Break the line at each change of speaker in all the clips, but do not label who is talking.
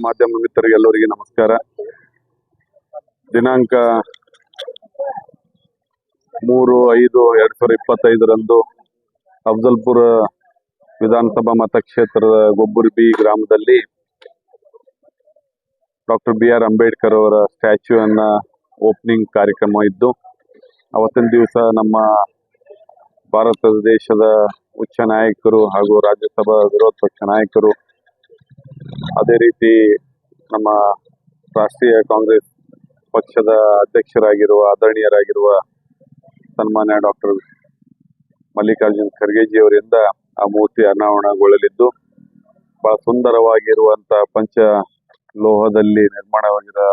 ಮಾಧ್ಯಮ ಮಿತ್ರರಿಗೆಲ್ಲರಿಗೆ ನಮಸ್ಕಾರ. ದಿನಾಂಕ 3/5/2025 ಅಫಜಲ್ಪುರ ವಿಧಾನಸಭಾ ಮತಕ್ಷೇತ್ರದ ಗೊಬ್ಬೂರು ಬಿ ಗ್ರಾಮದಲ್ಲಿ ಡಾಕ್ಟರ್ BR ಅಂಬೇಡ್ಕರ್ ಅವರ ಸ್ಟ್ಯಾಚ್ಯೂನ್ನ ಓಪನಿಂಗ್ ಕಾರ್ಯಕ್ರಮ ಇದ್ದು, ಅವತ್ತಿನ ದಿವಸ ನಮ್ಮ ಭಾರತ ದೇಶದ ಉಚ್ಚ ನಾಯಕರು ಹಾಗೂ ರಾಜ್ಯಸಭಾ ವಿರೋಧ ಪಕ್ಷ ನಾಯಕರು, ಅದೇ ರೀತಿ ನಮ್ಮ ರಾಷ್ಟ್ರೀಯ ಕಾಂಗ್ರೆಸ್ ಪಕ್ಷದ ಅಧ್ಯಕ್ಷರಾಗಿರುವ ಆದರಣೀಯರಾಗಿರುವ ಸನ್ಮಾನ್ಯ ಡಾಕ್ಟರ್ ಮಲ್ಲಿಕಾರ್ಜುನ್ ಖರ್ಗೆಜಿ ಅವರಿಂದ ಆ ಮೂರ್ತಿ ಅನಾವರಣಗೊಳ್ಳಲಿದ್ದು, ಬಹಳ ಸುಂದರವಾಗಿರುವಂತಹ ಪಂಚ ಲೋಹದಲ್ಲಿ ನಿರ್ಮಾಣವಾಗಿರುವ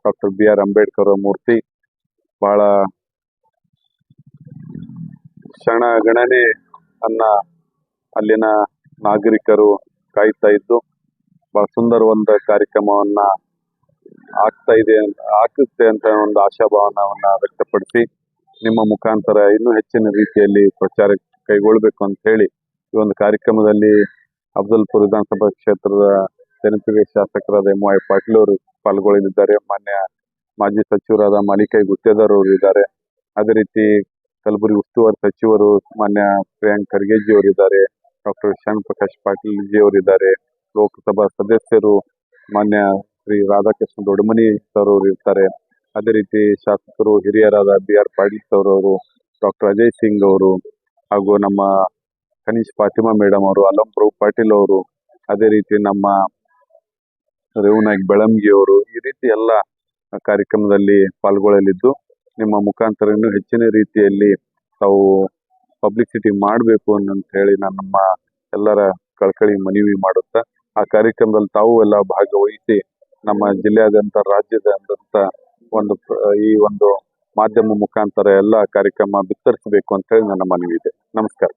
ಡಾಕ್ಟರ್ BR ಅಂಬೇಡ್ಕರ್ ಮೂರ್ತಿ ಬಹಳ ಕ್ಷಣಗಣನೆ ಅಲ್ಲಿನ ನಾಗರಿಕರು ಕಾಯ್ತಾ ಇದ್ದು, ಬಹಳ ಸುಂದರವಾದ ಕಾರ್ಯಕ್ರಮವನ್ನ ಆಗುತ್ತೆ ಅಂತ ಒಂದು ಆಶಾಭಾವನವನ್ನ ವ್ಯಕ್ತಪಡಿಸಿ, ನಿಮ್ಮ ಮುಖಾಂತರ ಇನ್ನೂ ಹೆಚ್ಚಿನ ರೀತಿಯಲ್ಲಿ ಪ್ರಚಾರ ಕೈಗೊಳ್ಳಬೇಕು ಅಂತ ಹೇಳಿ ಈ ಒಂದು ಕಾರ್ಯಕ್ರಮದಲ್ಲಿ ಅಫಜಲ್ಪುರ ವಿಧಾನಸಭಾ ಕ್ಷೇತ್ರದ ಜನಪ್ರಿಯ ಶಾಸಕರಾದ MY ಪಾಟೀಲ್ ಅವರು ಪಾಲ್ಗೊಳ್ಳಲಿದ್ದಾರೆ. ಮಾನ್ಯ ಮಾಜಿ ಸಚಿವರಾದ ಮಾಲಿಕೈ ಗುತ್ತೇದಾರ್ ಅವರು ಇದ್ದಾರೆ. ಅದೇ ರೀತಿ ಕಲಬುರಗಿ ಉಸ್ತುವಾರಿ ಸಚಿವರು ಮಾನ್ಯ ಪ್ರಿಯಾಂಕ್ ಖರ್ಗೆಜಿ ಅವರಿದ್ದಾರೆ. ಡಾಕ್ಟರ್ ಶರಣ್ ಪ್ರಕಾಶ್ ಪಾಟೀಲ್ ಜಿ ಅವರಿದ್ದಾರೆ. ಲೋಕಸಭಾ ಸದಸ್ಯರು ಮಾನ್ಯ ಶ್ರೀ ರಾಧಾಕೃಷ್ಣ ದೊಡ್ಡಮನಿ ಸರ್ ಅವರು ಇರ್ತಾರೆ. ಅದೇ ರೀತಿ ಶಾಸಕರು ಹಿರಿಯರಾದ BR ಪಾಟೀಲ್ ಸರ್ ಅವರು, ಡಾಕ್ಟರ್ ಅಜಯ್ ಸಿಂಗ್ ಅವರು, ಹಾಗೂ ನಮ್ಮ ಕನೀಶ್ ಫಾತಿಮಾ ಮೇಡಮ್ ಅವರು, ಅಲಂ ಪ್ರಭು ಪಾಟೀಲ್ ಅವರು, ಅದೇ ರೀತಿ ನಮ್ಮ ರೇವನಾಯಕ್ ಬೆಳಂಗಿ ಅವರು, ಈ ರೀತಿ ಎಲ್ಲ ಕಾರ್ಯಕ್ರಮದಲ್ಲಿ ಪಾಲ್ಗೊಳ್ಳಲಿದ್ದು, ನಿಮ್ಮ ಮುಖಾಂತರ ಇನ್ನೂ ಹೆಚ್ಚಿನ ರೀತಿಯಲ್ಲಿ ತಾವು ಪಬ್ಲಿಸಿಟಿ ಮಾಡಬೇಕು ಅಂತ ಹೇಳಿ ನಾನು ನಮ್ಮ ಎಲ್ಲರ ಕಳಕಳಿ ಮನವಿ ಮಾಡುತ್ತಾ, ಆ ಕಾರ್ಯಕ್ರಮದಲ್ಲಿ ತಾವು ಎಲ್ಲ ಭಾಗವಹಿಸಿ ನಮ್ಮ ಜಿಲ್ಲೆಯಾದ್ಯಂತ ರಾಜ್ಯದಾದ್ಯಂತ ಈ ಒಂದು ಮಾಧ್ಯಮ ಮುಖಾಂತರ ಎಲ್ಲ ಕಾರ್ಯಕ್ರಮ ಬಿತ್ತರಿಸಬೇಕು ಅಂತ ಹೇಳಿ ನನ್ನ ಮನವಿ ಇದೆ. ನಮಸ್ಕಾರ.